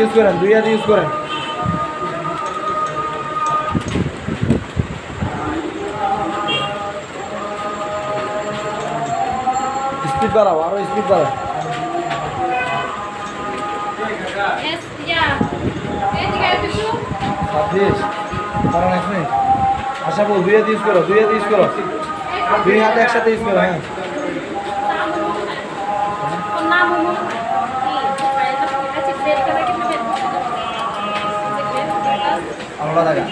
Use করেন, দুই হাত ইউজ করেন। স্পিড বাড়াও, আরো স্পিড বাড়াও। ছাব্বিশ, কারণ এক মিনিট। আশা বল, দুই হাত ইউজ করো, দুই হাত ইউজ করো, দুই হাত একসাথে ইউজ করো। হ্যাঁ, আলাদা টাকা।